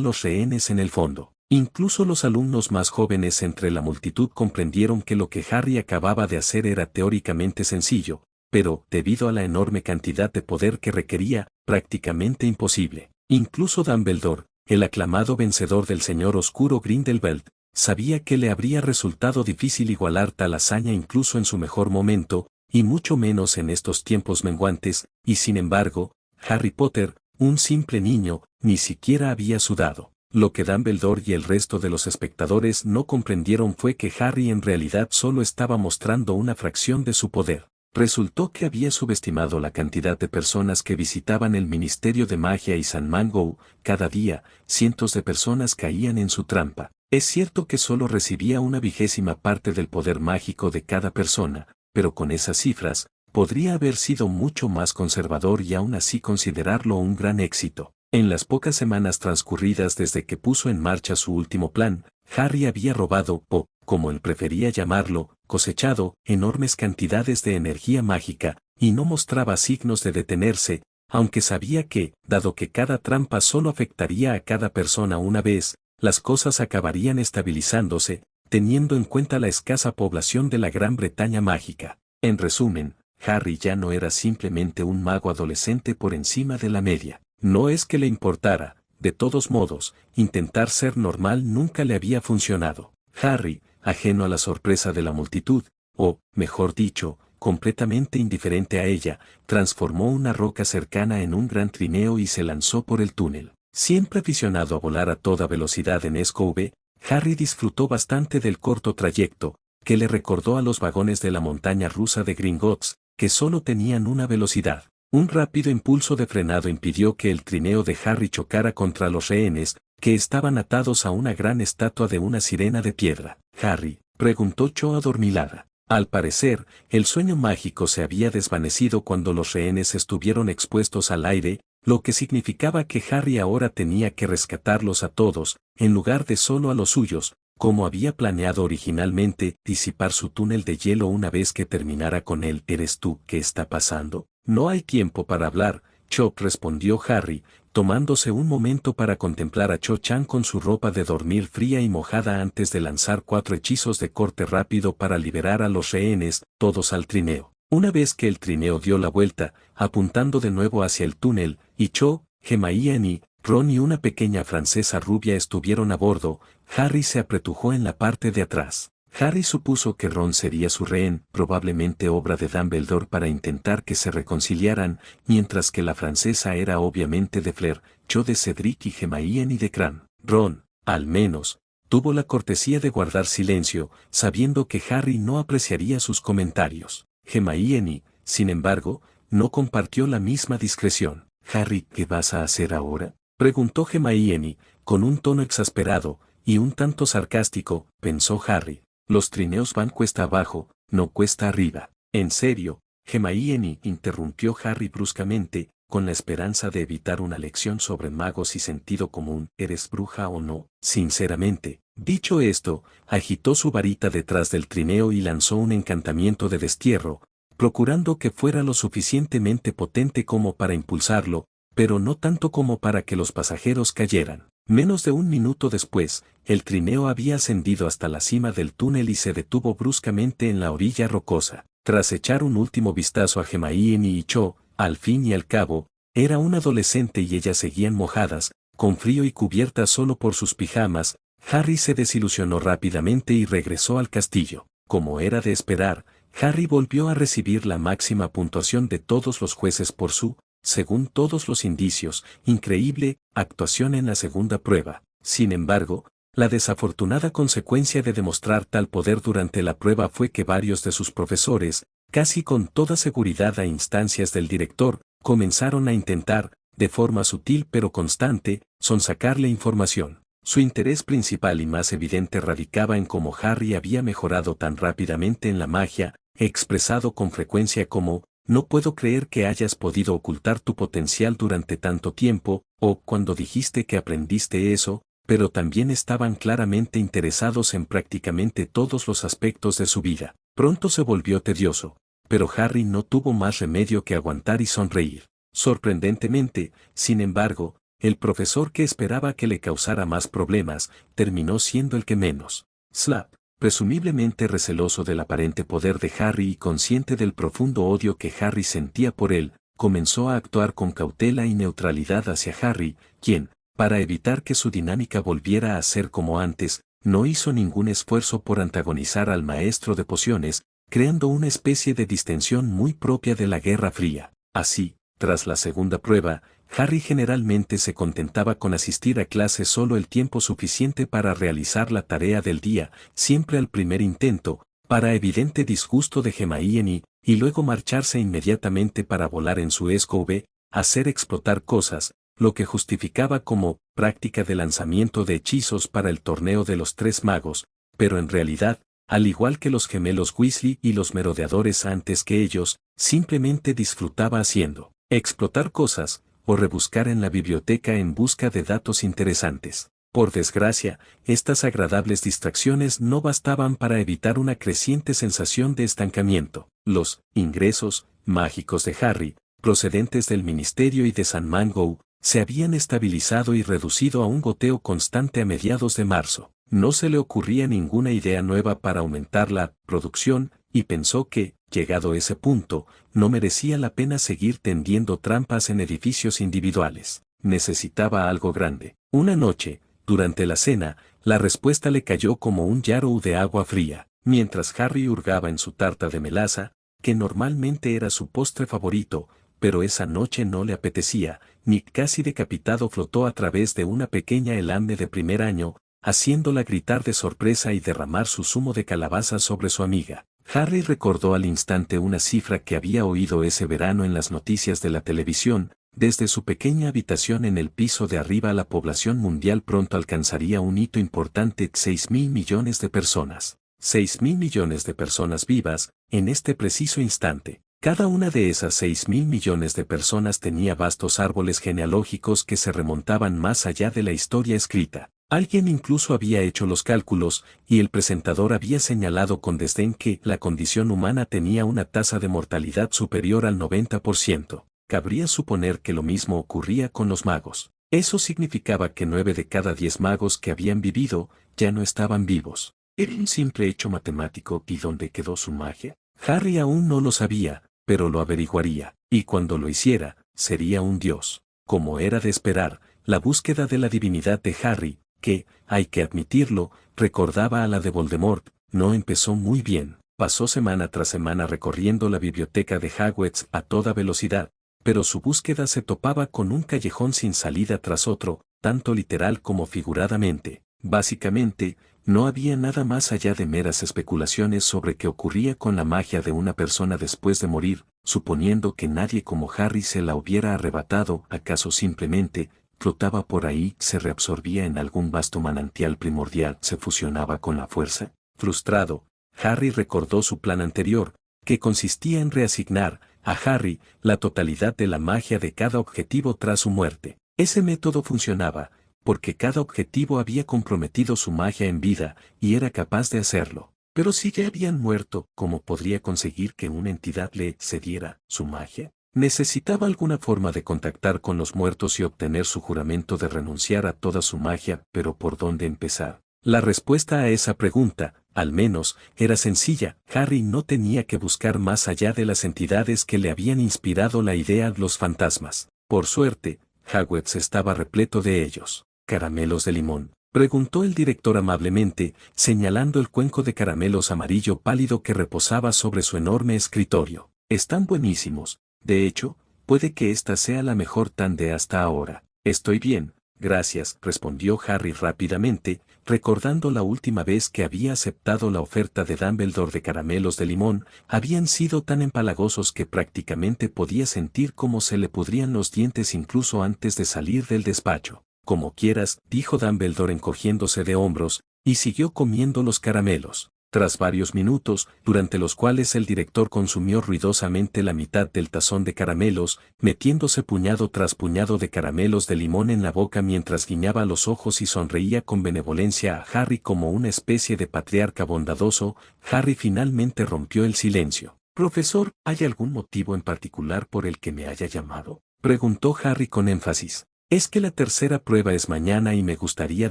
los rehenes en el fondo. Incluso los alumnos más jóvenes entre la multitud comprendieron que lo que Harry acababa de hacer era teóricamente sencillo, pero, debido a la enorme cantidad de poder que requería, prácticamente imposible. Incluso Dumbledore, el aclamado vencedor del Señor Oscuro Grindelwald, sabía que le habría resultado difícil igualar tal hazaña incluso en su mejor momento, y mucho menos en estos tiempos menguantes, y sin embargo, Harry Potter, un simple niño, ni siquiera había sudado. Lo que Dumbledore y el resto de los espectadores no comprendieron fue que Harry en realidad solo estaba mostrando una fracción de su poder. Resultó que había subestimado la cantidad de personas que visitaban el Ministerio de Magia y San Mango. Cada día, cientos de personas caían en su trampa. Es cierto que solo recibía una 20ª parte del poder mágico de cada persona, pero con esas cifras, podría haber sido mucho más conservador y aún así considerarlo un gran éxito. En las pocas semanas transcurridas desde que puso en marcha su último plan, Harry había robado, o, como él prefería llamarlo, cosechado, enormes cantidades de energía mágica, y no mostraba signos de detenerse, aunque sabía que, dado que cada trampa solo afectaría a cada persona una vez, las cosas acabarían estabilizándose, teniendo en cuenta la escasa población de la Gran Bretaña mágica. En resumen, Harry ya no era simplemente un mago adolescente por encima de la media. No es que le importara, de todos modos, intentar ser normal nunca le había funcionado. Harry, ajeno a la sorpresa de la multitud, o, mejor dicho, completamente indiferente a ella, transformó una roca cercana en un gran trineo y se lanzó por el túnel. Siempre aficionado a volar a toda velocidad en SKV, Harry disfrutó bastante del corto trayecto, que le recordó a los vagones de la montaña rusa de Gringotts, que solo tenían una velocidad. Un rápido impulso de frenado impidió que el trineo de Harry chocara contra los rehenes, que estaban atados a una gran estatua de una sirena de piedra. «Harry», preguntó Cho adormilada. Al parecer, el sueño mágico se había desvanecido cuando los rehenes estuvieron expuestos al aire, lo que significaba que Harry ahora tenía que rescatarlos a todos, en lugar de solo a los suyos, como había planeado originalmente, disipar su túnel de hielo una vez que terminara con él. «¿Eres tú? ¿Qué está pasando?» «No hay tiempo para hablar», Chop, respondió Harry, tomándose un momento para contemplar a Cho-chan con su ropa de dormir fría y mojada antes de lanzar 4 hechizos de corte rápido para liberar a los rehenes, todos al trineo. Una vez que el trineo dio la vuelta, apuntando de nuevo hacia el túnel, y Cho, Hermione, Ron y una pequeña francesa rubia estuvieron a bordo, Harry se apretujó en la parte de atrás. Harry supuso que Ron sería su rehén, probablemente obra de Dumbledore para intentar que se reconciliaran, mientras que la francesa era obviamente de Fleur, Cho de Cedric y Hermione de Cran. Ron, al menos, tuvo la cortesía de guardar silencio, sabiendo que Harry no apreciaría sus comentarios. Hermione, sin embargo, no compartió la misma discreción. «Harry, ¿qué vas a hacer ahora?», preguntó Hermione, con un tono exasperado, y un tanto sarcástico, pensó Harry. «Los trineos van cuesta abajo, no cuesta arriba». «¿En serio?», Hermione interrumpió Harry bruscamente, con la esperanza de evitar una lección sobre magos y sentido común. «¿Eres bruja o no?». «Sinceramente». Dicho esto, agitó su varita detrás del trineo y lanzó un encantamiento de destierro, procurando que fuera lo suficientemente potente como para impulsarlo, pero no tanto como para que los pasajeros cayeran. Menos de un minuto después, el trineo había ascendido hasta la cima del túnel y se detuvo bruscamente en la orilla rocosa. Tras echar un último vistazo a Hermione y Cho, al fin y al cabo, era un adolescente y ellas seguían mojadas, con frío y cubiertas solo por sus pijamas. Harry se desilusionó rápidamente y regresó al castillo. Como era de esperar, Harry volvió a recibir la máxima puntuación de todos los jueces por su, según todos los indicios, increíble actuación en la segunda prueba. Sin embargo, la desafortunada consecuencia de demostrar tal poder durante la prueba fue que varios de sus profesores, casi con toda seguridad a instancias del director, comenzaron a intentar, de forma sutil pero constante, sonsacarle información. Su interés principal y más evidente radicaba en cómo Harry había mejorado tan rápidamente en la magia, expresado con frecuencia como «no puedo creer que hayas podido ocultar tu potencial durante tanto tiempo», o «cuando dijiste que aprendiste eso», pero también estaban claramente interesados en prácticamente todos los aspectos de su vida. Pronto se volvió tedioso, pero Harry no tuvo más remedio que aguantar y sonreír. Sorprendentemente, sin embargo, el profesor que esperaba que le causara más problemas, terminó siendo el que menos. Slap, presumiblemente receloso del aparente poder de Harry y consciente del profundo odio que Harry sentía por él, comenzó a actuar con cautela y neutralidad hacia Harry, quien, para evitar que su dinámica volviera a ser como antes, no hizo ningún esfuerzo por antagonizar al maestro de pociones, creando una especie de distensión muy propia de la Guerra Fría. Así, tras la segunda prueba, Harry generalmente se contentaba con asistir a clase solo el tiempo suficiente para realizar la tarea del día, siempre al primer intento, para evidente disgusto de Hermione, y luego marcharse inmediatamente para volar en su escove, hacer explotar cosas, lo que justificaba como práctica de lanzamiento de hechizos para el torneo de los tres magos, pero en realidad, al igual que los gemelos Weasley y los merodeadores antes que ellos, simplemente disfrutaba haciendo explotar cosas, o rebuscar en la biblioteca en busca de datos interesantes. Por desgracia, estas agradables distracciones no bastaban para evitar una creciente sensación de estancamiento. Los ingresos mágicos de Harry, procedentes del ministerio y de San Mango, se habían estabilizado y reducido a un goteo constante a mediados de marzo. No se le ocurría ninguna idea nueva para aumentar la producción, y pensó que, llegado ese punto, no merecía la pena seguir tendiendo trampas en edificios individuales. Necesitaba algo grande. Una noche, durante la cena, la respuesta le cayó como un jarro de agua fría. Mientras Harry hurgaba en su tarta de melaza, que normalmente era su postre favorito, pero esa noche no le apetecía, Nick casi decapitado flotó a través de una pequeña Elamne de primer año, haciéndola gritar de sorpresa y derramar su zumo de calabaza sobre su amiga. Harry recordó al instante una cifra que había oído ese verano en las noticias de la televisión. Desde su pequeña habitación en el piso de arriba la población mundial pronto alcanzaría un hito importante: 6.000 millones de personas. 6.000 millones de personas vivas, en este preciso instante. Cada una de esas 6.000 millones de personas tenía vastos árboles genealógicos que se remontaban más allá de la historia escrita. Alguien incluso había hecho los cálculos, y el presentador había señalado con desdén que la condición humana tenía una tasa de mortalidad superior al 90%. Cabría suponer que lo mismo ocurría con los magos. Eso significaba que 9 de cada 10 magos que habían vivido, ya no estaban vivos. ¿Era un simple hecho matemático? ¿Y dónde quedó su magia? Harry aún no lo sabía, pero lo averiguaría, y cuando lo hiciera, sería un dios. Como era de esperar, la búsqueda de la divinidad de Harry, que, hay que admitirlo, recordaba a la de Voldemort, no empezó muy bien. Pasó semana tras semana recorriendo la biblioteca de Hogwarts a toda velocidad, pero su búsqueda se topaba con un callejón sin salida tras otro, tanto literal como figuradamente. Básicamente, no había nada más allá de meras especulaciones sobre qué ocurría con la magia de una persona después de morir, suponiendo que nadie como Harry se la hubiera arrebatado. ¿Acaso simplemente flotaba por ahí, se reabsorbía en algún vasto manantial primordial, se fusionaba con la fuerza? Frustrado, Harry recordó su plan anterior, que consistía en reasignar a Harry la totalidad de la magia de cada objetivo tras su muerte. Ese método funcionaba, porque cada objetivo había comprometido su magia en vida, y era capaz de hacerlo. Pero si ya habían muerto, ¿cómo podría conseguir que una entidad le cediera su magia? Necesitaba alguna forma de contactar con los muertos y obtener su juramento de renunciar a toda su magia, pero ¿por dónde empezar? La respuesta a esa pregunta, al menos, era sencilla. Harry no tenía que buscar más allá de las entidades que le habían inspirado la idea, los fantasmas. Por suerte, Hogwarts estaba repleto de ellos. ¿Caramelos de limón?, preguntó el director amablemente, señalando el cuenco de caramelos amarillo pálido que reposaba sobre su enorme escritorio. Están buenísimos. De hecho, puede que esta sea la mejor tanda hasta ahora. Estoy bien, gracias, respondió Harry rápidamente, recordando la última vez que había aceptado la oferta de Dumbledore de caramelos de limón. Habían sido tan empalagosos que prácticamente podía sentir cómo se le pudrían los dientes incluso antes de salir del despacho. Como quieras, dijo Dumbledore encogiéndose de hombros, y siguió comiendo los caramelos. Tras varios minutos, durante los cuales el director consumió ruidosamente la mitad del tazón de caramelos, metiéndose puñado tras puñado de caramelos de limón en la boca mientras guiñaba los ojos y sonreía con benevolencia a Harry como una especie de patriarca bondadoso, Harry finalmente rompió el silencio. «Profesor, ¿hay algún motivo en particular por el que me haya llamado?», preguntó Harry con énfasis. Es que la tercera prueba es mañana y me gustaría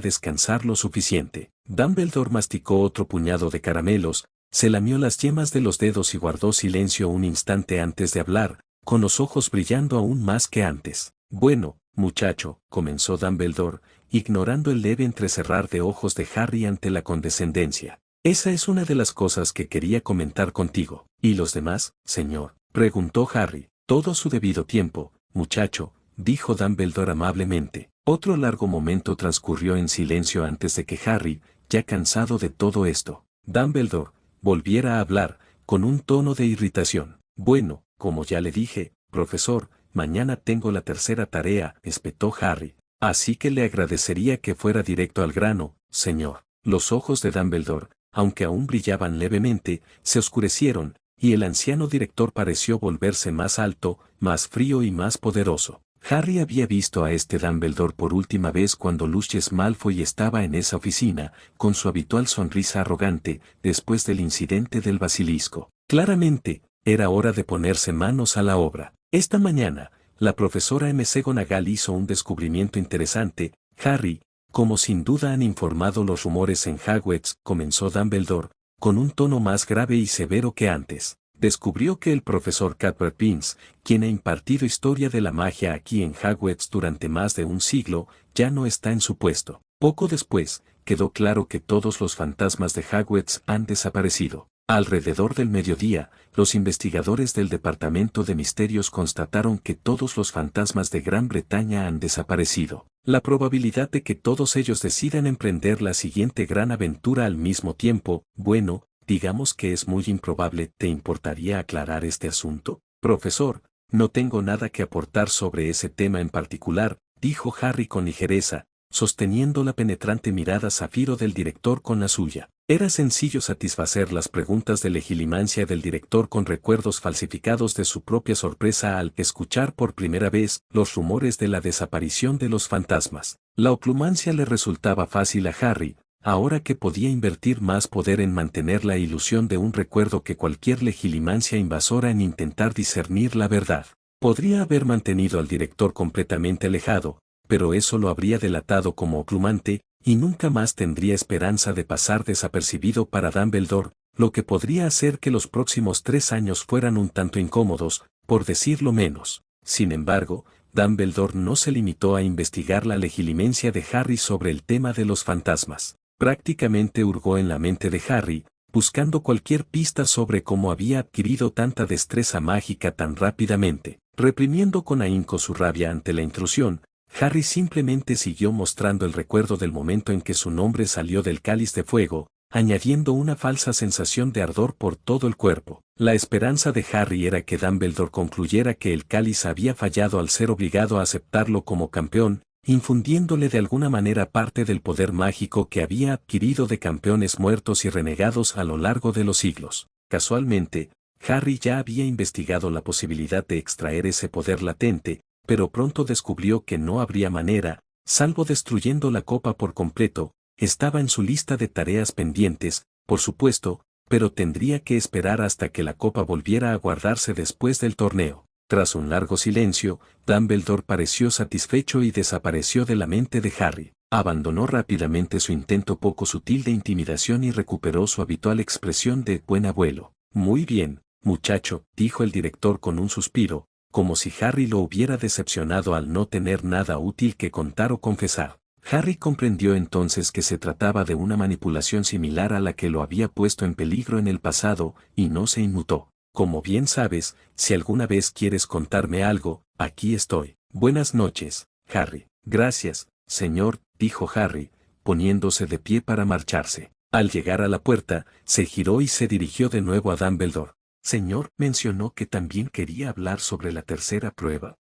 descansar lo suficiente. Dumbledore masticó otro puñado de caramelos, se lamió las yemas de los dedos y guardó silencio un instante antes de hablar, con los ojos brillando aún más que antes. Bueno, muchacho, comenzó Dumbledore, ignorando el leve entrecerrar de ojos de Harry ante la condescendencia. Esa es una de las cosas que quería comentar contigo. ¿Y los demás, señor?, preguntó Harry. Todo a su debido tiempo, muchacho, dijo Dumbledore amablemente. Otro largo momento transcurrió en silencio antes de que Harry, ya cansado de todo esto, Dumbledore, volviera a hablar, con un tono de irritación. Bueno, como ya le dije, profesor, mañana tengo la tercera tarea, espetó Harry. Así que le agradecería que fuera directo al grano, señor. Los ojos de Dumbledore, aunque aún brillaban levemente, se oscurecieron, y el anciano director pareció volverse más alto, más frío y más poderoso. Harry había visto a este Dumbledore por última vez cuando Lucius Malfoy estaba en esa oficina, con su habitual sonrisa arrogante, después del incidente del basilisco. Claramente, era hora de ponerse manos a la obra. Esta mañana, la profesora McGonagall hizo un descubrimiento interesante. Harry, como sin duda han informado los rumores en Hogwarts, comenzó Dumbledore, con un tono más grave y severo que antes. Descubrió que el profesor Cuthbert Pins, quien ha impartido historia de la magia aquí en Hogwarts durante más de un siglo, ya no está en su puesto. Poco después, quedó claro que todos los fantasmas de Hogwarts han desaparecido. Alrededor del mediodía, los investigadores del Departamento de Misterios constataron que todos los fantasmas de Gran Bretaña han desaparecido. La probabilidad de que todos ellos decidan emprender la siguiente gran aventura al mismo tiempo, bueno, digamos que es muy improbable. ¿Te importaría aclarar este asunto? Profesor, no tengo nada que aportar sobre ese tema en particular, dijo Harry con ligereza, sosteniendo la penetrante mirada zafiro del director con la suya. Era sencillo satisfacer las preguntas de legilimancia del director con recuerdos falsificados de su propia sorpresa al escuchar por primera vez los rumores de la desaparición de los fantasmas. La oclumancia le resultaba fácil a Harry, ahora que podía invertir más poder en mantener la ilusión de un recuerdo que cualquier legilimancia invasora en intentar discernir la verdad. Podría haber mantenido al director completamente alejado, pero eso lo habría delatado como oclumante, y nunca más tendría esperanza de pasar desapercibido para Dumbledore, lo que podría hacer que los próximos 3 años fueran un tanto incómodos, por decirlo menos. Sin embargo, Dumbledore no se limitó a investigar la legilimencia de Harry sobre el tema de los fantasmas. Prácticamente hurgó en la mente de Harry, buscando cualquier pista sobre cómo había adquirido tanta destreza mágica tan rápidamente. Reprimiendo con ahínco su rabia ante la intrusión, Harry simplemente siguió mostrando el recuerdo del momento en que su nombre salió del cáliz de fuego, añadiendo una falsa sensación de ardor por todo el cuerpo. La esperanza de Harry era que Dumbledore concluyera que el cáliz había fallado al ser obligado a aceptarlo como campeón, infundiéndole de alguna manera parte del poder mágico que había adquirido de campeones muertos y renegados a lo largo de los siglos. Casualmente, Harry ya había investigado la posibilidad de extraer ese poder latente, pero pronto descubrió que no habría manera, salvo destruyendo la copa por completo. Estaba en su lista de tareas pendientes, por supuesto, pero tendría que esperar hasta que la copa volviera a guardarse después del torneo. Tras un largo silencio, Dumbledore pareció satisfecho y desapareció de la mente de Harry. Abandonó rápidamente su intento poco sutil de intimidación y recuperó su habitual expresión de buen abuelo. Muy bien, muchacho, dijo el director con un suspiro, como si Harry lo hubiera decepcionado al no tener nada útil que contar o confesar. Harry comprendió entonces que se trataba de una manipulación similar a la que lo había puesto en peligro en el pasado, y no se inmutó. Como bien sabes, si alguna vez quieres contarme algo, aquí estoy. Buenas noches, Harry. Gracias, señor, dijo Harry, poniéndose de pie para marcharse. Al llegar a la puerta, se giró y se dirigió de nuevo a Dumbledore. Señor, mencionó que también quería hablar sobre la tercera prueba.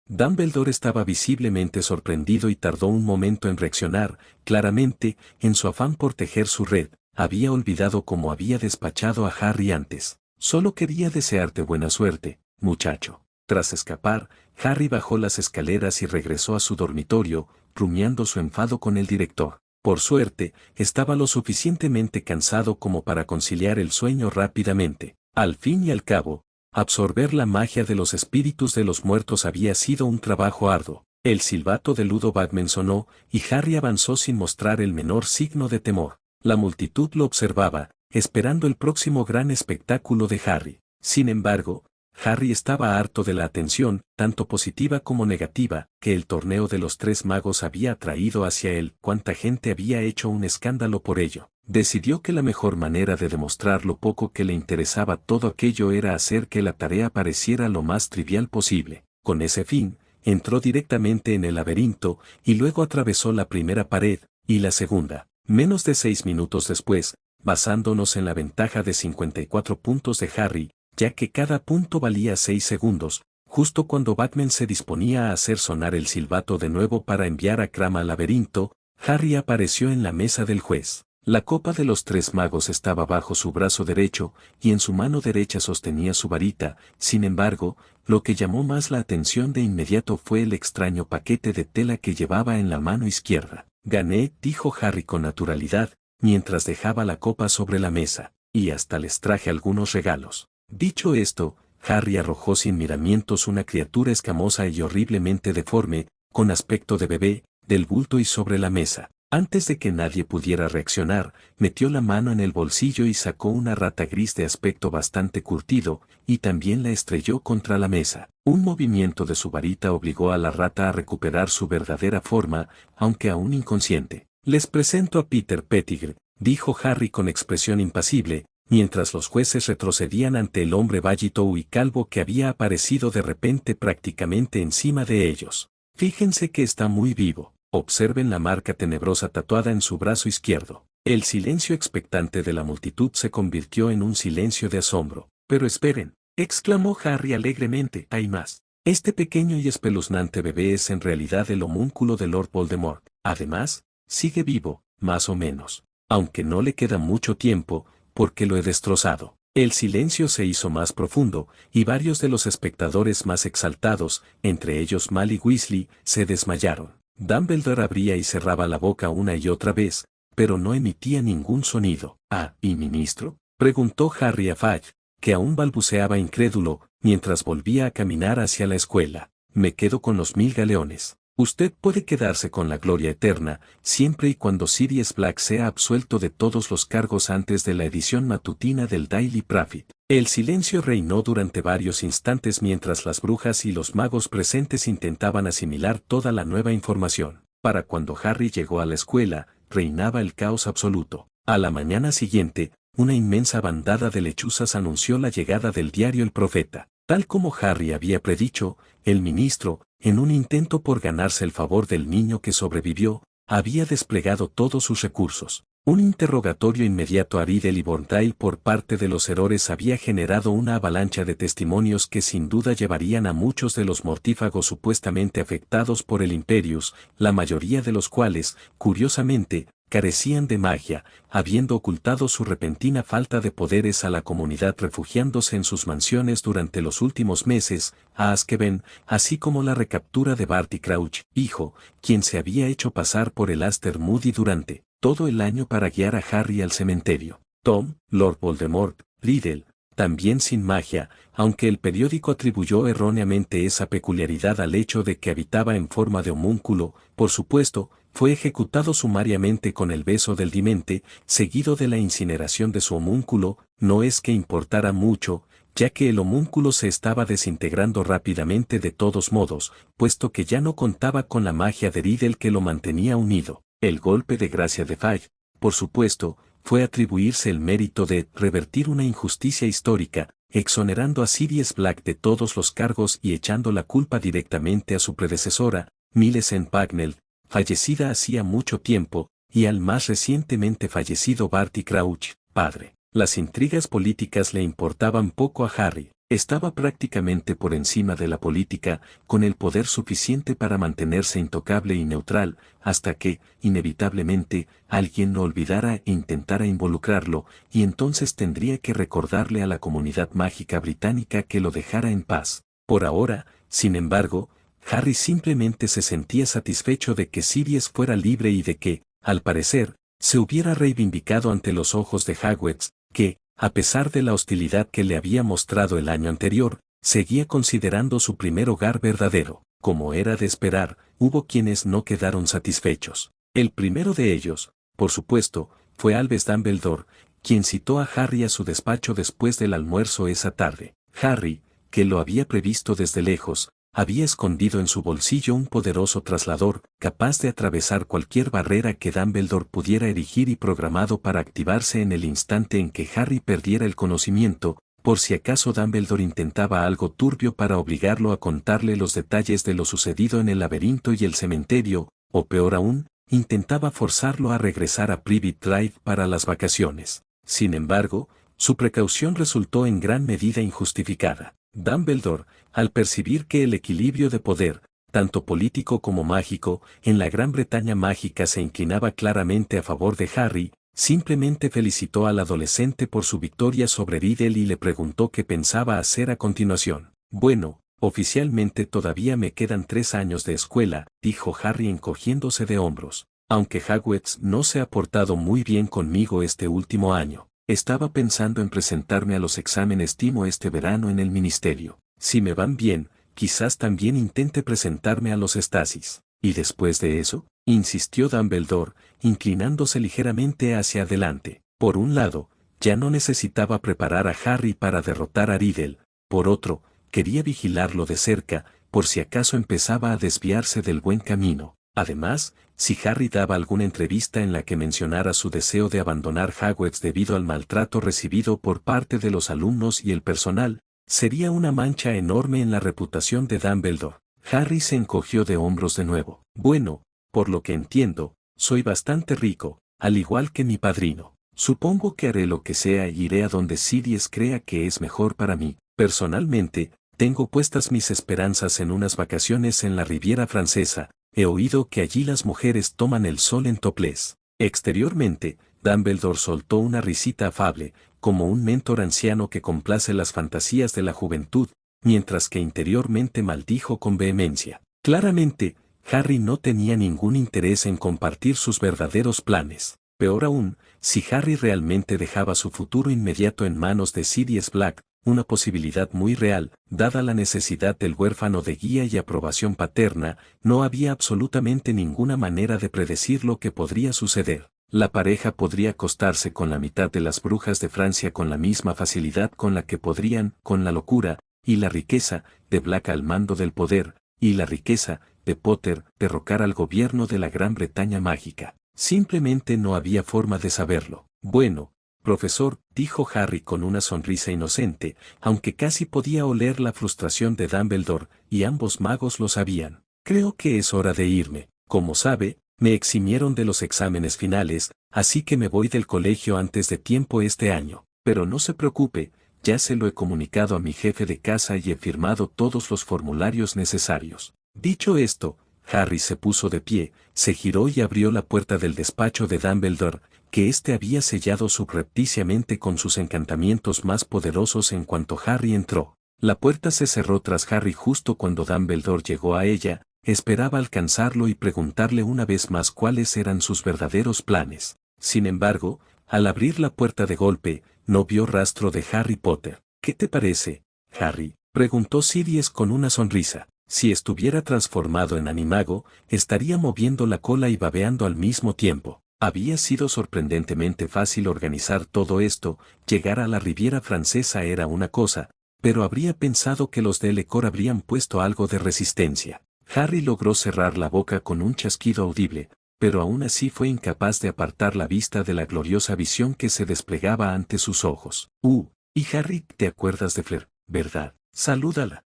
Dumbledore estaba visiblemente sorprendido y tardó un momento en reaccionar. Claramente, en su afán por tejer su red, había olvidado cómo había despachado a Harry antes. Solo quería desearte buena suerte, muchacho. Tras escapar, Harry bajó las escaleras y regresó a su dormitorio, rumiando su enfado con el director. Por suerte, estaba lo suficientemente cansado como para conciliar el sueño rápidamente. Al fin y al cabo, absorber la magia de los espíritus de los muertos había sido un trabajo arduo. El silbato de Ludo Bagman sonó, y Harry avanzó sin mostrar el menor signo de temor. La multitud lo observaba, esperando el próximo gran espectáculo de Harry. Sin embargo, Harry estaba harto de la atención, tanto positiva como negativa, que el torneo de los tres magos había atraído hacia él. Cuánta gente había hecho un escándalo por ello. Decidió que la mejor manera de demostrar lo poco que le interesaba todo aquello era hacer que la tarea pareciera lo más trivial posible. Con ese fin, entró directamente en el laberinto, y luego atravesó la primera pared, y la segunda. Menos de 6 minutos después, basándonos en la ventaja de 54 puntos de Harry, ya que cada punto valía 6 segundos, justo cuando Bagman se disponía a hacer sonar el silbato de nuevo para enviar a Cram al laberinto, Harry apareció en la mesa del juez. La copa de los tres magos estaba bajo su brazo derecho, y en su mano derecha sostenía su varita. Sin embargo, lo que llamó más la atención de inmediato fue el extraño paquete de tela que llevaba en la mano izquierda. Gané, dijo Harry con naturalidad, mientras dejaba la copa sobre la mesa, y hasta les traje algunos regalos. Dicho esto, Harry arrojó sin miramientos una criatura escamosa y horriblemente deforme, con aspecto de bebé, del bulto y sobre la mesa. Antes de que nadie pudiera reaccionar, metió la mano en el bolsillo y sacó una rata gris de aspecto bastante curtido, y también la estrelló contra la mesa. Un movimiento de su varita obligó a la rata a recuperar su verdadera forma, aunque aún inconsciente. Les presento a Peter Pettigrew, dijo Harry con expresión impasible, mientras los jueces retrocedían ante el hombre válido y calvo que había aparecido de repente prácticamente encima de ellos. Fíjense que está muy vivo. Observen la marca tenebrosa tatuada en su brazo izquierdo. El silencio expectante de la multitud se convirtió en un silencio de asombro. Pero esperen, exclamó Harry alegremente, hay más. Este pequeño y espeluznante bebé es en realidad el homúnculo de Lord Voldemort. Además, sigue vivo, más o menos. Aunque no le queda mucho tiempo, porque lo he destrozado. El silencio se hizo más profundo, y varios de los espectadores más exaltados, entre ellos Mally Weasley, se desmayaron. Dumbledore abría y cerraba la boca una y otra vez, pero no emitía ningún sonido. «Ah, ¿y ministro?», preguntó Harry a Fudge, que aún balbuceaba incrédulo, mientras volvía a caminar hacia la escuela. «Me quedo con los 1000 galeones. Usted puede quedarse con la gloria eterna, siempre y cuando Sirius Black sea absuelto de todos los cargos antes de la edición matutina del Daily Prophet». El silencio reinó durante varios instantes mientras las brujas y los magos presentes intentaban asimilar toda la nueva información. Para cuando Harry llegó a la escuela, reinaba el caos absoluto. A la mañana siguiente, una inmensa bandada de lechuzas anunció la llegada del diario El Profeta. Tal como Harry había predicho, el ministro, en un intento por ganarse el favor del niño que sobrevivió, había desplegado todos sus recursos. Un interrogatorio inmediato a Riddle y Bourne por parte de los errores había generado una avalancha de testimonios que sin duda llevarían a muchos de los mortífagos supuestamente afectados por el Imperius, la mayoría de los cuales, curiosamente, carecían de magia, habiendo ocultado su repentina falta de poderes a la comunidad refugiándose en sus mansiones durante los últimos meses, a Azkaban, así como la recaptura de Barty Crouch, hijo, quien se había hecho pasar por el Aster Moody durante todo el año para guiar a Harry al cementerio. Tom, Lord Voldemort, Riddle, también sin magia, aunque el periódico atribuyó erróneamente esa peculiaridad al hecho de que habitaba en forma de homúnculo, por supuesto, fue ejecutado sumariamente con el beso del Demente, seguido de la incineración de su homúnculo. No es que importara mucho, ya que el homúnculo se estaba desintegrando rápidamente de todos modos, puesto que ya no contaba con la magia de Riddle que lo mantenía unido. El golpe de gracia de Fudge, por supuesto, fue atribuirse el mérito de revertir una injusticia histórica, exonerando a Sirius Black de todos los cargos y echando la culpa directamente a su predecesora, Millicent Bucknell, fallecida hacía mucho tiempo, y al más recientemente fallecido Barty Crouch, padre. Las intrigas políticas le importaban poco a Harry. Estaba prácticamente por encima de la política, con el poder suficiente para mantenerse intocable y neutral, hasta que, inevitablemente, alguien lo olvidara e intentara involucrarlo, y entonces tendría que recordarle a la comunidad mágica británica que lo dejara en paz. Por ahora, sin embargo, Harry simplemente se sentía satisfecho de que Sirius fuera libre y de que, al parecer, se hubiera reivindicado ante los ojos de Hogwarts, que, a pesar de la hostilidad que le había mostrado el año anterior, seguía considerando su primer hogar verdadero. como era de esperar, hubo quienes no quedaron satisfechos. El primero de ellos, por supuesto, fue Albus Dumbledore, quien citó a Harry a su despacho después del almuerzo esa tarde. Harry, que lo había previsto desde lejos, había escondido en su bolsillo un poderoso traslador, capaz de atravesar cualquier barrera que Dumbledore pudiera erigir y programado para activarse en el instante en que Harry perdiera el conocimiento, por si acaso Dumbledore intentaba algo turbio para obligarlo a contarle los detalles de lo sucedido en el laberinto y el cementerio, o peor aún, intentaba forzarlo a regresar a Privet Drive para las vacaciones. Sin embargo, su precaución resultó en gran medida injustificada. Dumbledore, al percibir que el equilibrio de poder, tanto político como mágico, en la Gran Bretaña mágica se inclinaba claramente a favor de Harry, simplemente felicitó al adolescente por su victoria sobre Riddle y le preguntó qué pensaba hacer a continuación. Bueno, oficialmente todavía me quedan 3 años de escuela, dijo Harry encogiéndose de hombros. Aunque Hogwarts no se ha portado muy bien conmigo este último año, estaba pensando en presentarme a los exámenes TIMO este verano en el ministerio. Si me van bien, quizás también intente presentarme a los Stasis. ¿Y después de eso?, insistió Dumbledore, inclinándose ligeramente hacia adelante. Por un lado, ya no necesitaba preparar a Harry para derrotar a Riddle. Por otro, quería vigilarlo de cerca, por si acaso empezaba a desviarse del buen camino. Además, si Harry daba alguna entrevista en la que mencionara su deseo de abandonar Hogwarts debido al maltrato recibido por parte de los alumnos y el personal, sería una mancha enorme en la reputación de Dumbledore. Harry se encogió de hombros de nuevo. Bueno, por lo que entiendo, soy bastante rico, al igual que mi padrino. Supongo que haré lo que sea e iré a donde Sirius crea que es mejor para mí. Personalmente, tengo puestas mis esperanzas en unas vacaciones en la Riviera Francesa. He oído que allí las mujeres toman el sol en topless. Exteriormente, Dumbledore soltó una risita afable, como un mentor anciano que complace las fantasías de la juventud, mientras que interiormente maldijo con vehemencia. Claramente, Harry no tenía ningún interés en compartir sus verdaderos planes. Peor aún, si Harry realmente dejaba su futuro inmediato en manos de Sirius Black, una posibilidad muy real, dada la necesidad del huérfano de guía y aprobación paterna, no había absolutamente ninguna manera de predecir lo que podría suceder. La pareja podría acostarse con la mitad de las brujas de Francia con la misma facilidad con la que podrían, con la locura, y la riqueza, de Black al mando del poder, y la riqueza, de Potter, derrocar al gobierno de la Gran Bretaña mágica. Simplemente no había forma de saberlo. Bueno, profesor, dijo Harry con una sonrisa inocente, aunque casi podía oler la frustración de Dumbledore, y ambos magos lo sabían. Creo que es hora de irme. Como sabe, me eximieron de los exámenes finales, así que me voy del colegio antes de tiempo este año. Pero no se preocupe, ya se lo he comunicado a mi jefe de casa y he firmado todos los formularios necesarios. Dicho esto, Harry se puso de pie, se giró y abrió la puerta del despacho de Dumbledore, que éste había sellado subrepticiamente con sus encantamientos más poderosos en cuanto Harry entró. La puerta se cerró tras Harry justo cuando Dumbledore llegó a ella, esperaba alcanzarlo y preguntarle una vez más cuáles eran sus verdaderos planes. Sin embargo, al abrir la puerta de golpe, no vio rastro de Harry Potter. ¿Qué te parece, Harry?, preguntó Sirius con una sonrisa. Si estuviera transformado en animago, estaría moviendo la cola y babeando al mismo tiempo. Había sido sorprendentemente fácil organizar todo esto, llegar a la Riviera Francesa era una cosa, pero habría pensado que los de Lecor habrían puesto algo de resistencia. Harry logró cerrar la boca con un chasquido audible, pero aún así fue incapaz de apartar la vista de la gloriosa visión que se desplegaba ante sus ojos. Y Harry, ¿te acuerdas de Fleur, verdad? Salúdala.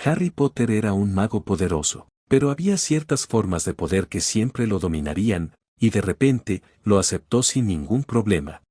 Harry Potter era un mago poderoso, pero había ciertas formas de poder que siempre lo dominarían, y de repente, lo aceptó sin ningún problema.